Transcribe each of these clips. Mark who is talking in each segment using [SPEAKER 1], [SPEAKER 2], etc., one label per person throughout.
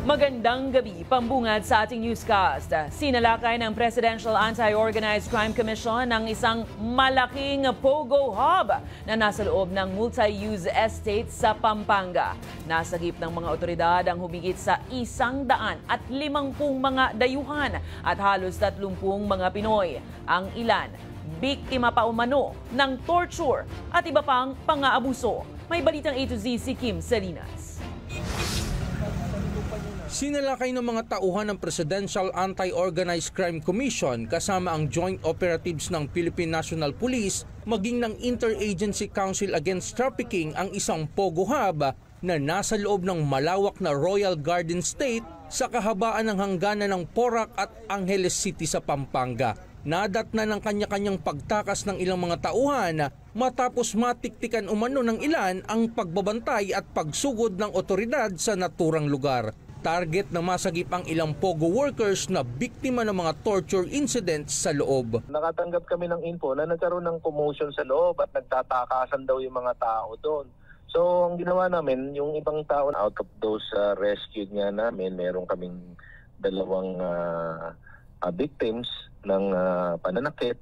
[SPEAKER 1] Magandang gabi, pambungad sa ating newscast. Sinalakay ng Presidential Anti-Organized Crime Commission ng isang malaking pogo hub na nasa loob ng multi-use estate sa Pampanga. Nasagip ng mga otoridad ang humigit sa 150 mga dayuhan at halos 30 mga Pinoy. Ang ilan, biktima pa umano ng torture at iba pang pang-aabuso. May balitang A to Z si Kim Salinas.
[SPEAKER 2] Sinalakay ng mga tauhan ng Presidential Anti-Organized Crime Commission kasama ang Joint Operatives ng Philippine National Police maging ng Interagency Council Against Trafficking ang isang pogo hub na nasa loob ng malawak na Royal Garden State sa kahabaan ng hangganan ng Porac at Angeles City sa Pampanga. Nadatna ng kanya-kanyang pagtakas ng ilang mga tauhan matapos matiktikan umano ng ilan ang pagbabantay at pagsugod ng otoridad sa naturang lugar. Target na masagip ang ilang pogo workers na biktima ng mga torture incidents sa loob.
[SPEAKER 3] Nakatanggap kami ng info na nagkaroon ng commotion sa loob at nagtatakasan daw yung mga tao doon. So ang ginawa namin, yung ibang tao, out of those rescued nga namin, meron kaming dalawang victims ng pananakit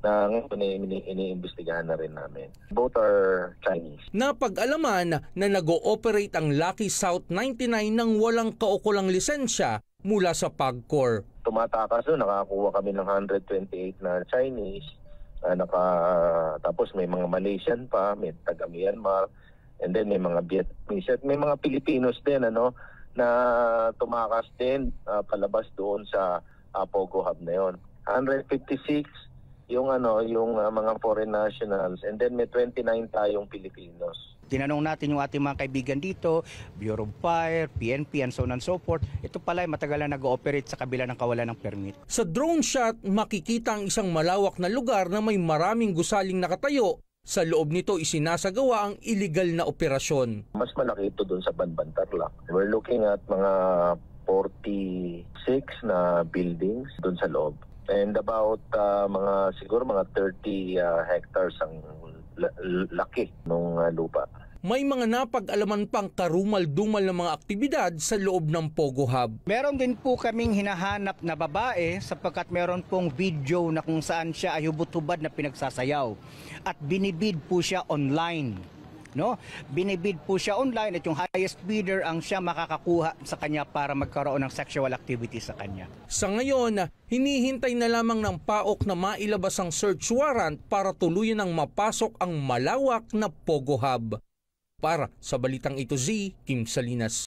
[SPEAKER 3] na iniimbestigahan na rin namin. Both are Chinese.
[SPEAKER 2] Napag-alaman na nag-ooperate ang Lucky South 99 ng walang kaukulang lisensya mula sa PAGCOR.
[SPEAKER 3] Tumatakas doon, nakakuha kami ng 128 na Chinese, tapos may mga Malaysian pa, may taga-Myanmar, and then may mga Vietnamese at may mga Pilipinos din na tumakas din palabas doon sa Pogo Hub na yon. 156 yung mga foreign nationals, and then may 29 tayong Pilipinos.
[SPEAKER 4] Tinanong natin yung ating mga kaibigan dito, Bureau of Fire, PNP, and so on and so forth. Ito pala ay matagal na nag-ooperate sa kabila ng kawalan ng permit.
[SPEAKER 2] Sa drone shot, makikita ang isang malawak na lugar na may maraming gusaling nakatayo. Sa loob nito isinasagawa ang illegal na operasyon.
[SPEAKER 3] Mas malaki ito doon sa Banban Tarlac. We're looking at mga 46 na buildings doon sa loob. And about siguro mga 30 hectares ang laki ng lupa.
[SPEAKER 2] May mga napag-alaman pang karumal-dumal na mga aktibidad sa loob ng Pogo Hub.
[SPEAKER 4] Meron din po kaming hinahanap na babae sapagkat meron pong video na kung saan siya ay hubot-hubad na pinagsasayaw. At binibid po siya online. Binibid po siya online at yung highest bidder ang siya makakakuha sa kanya para magkaroon ng sexual activity sa kanya.
[SPEAKER 2] Sa ngayon, hinihintay na lamang ng PAOK na mailabas ang search warrant para tuluyan ng mapasok ang malawak na Pogo Hub. Para sa Balitang A to Z, Kim Salinas.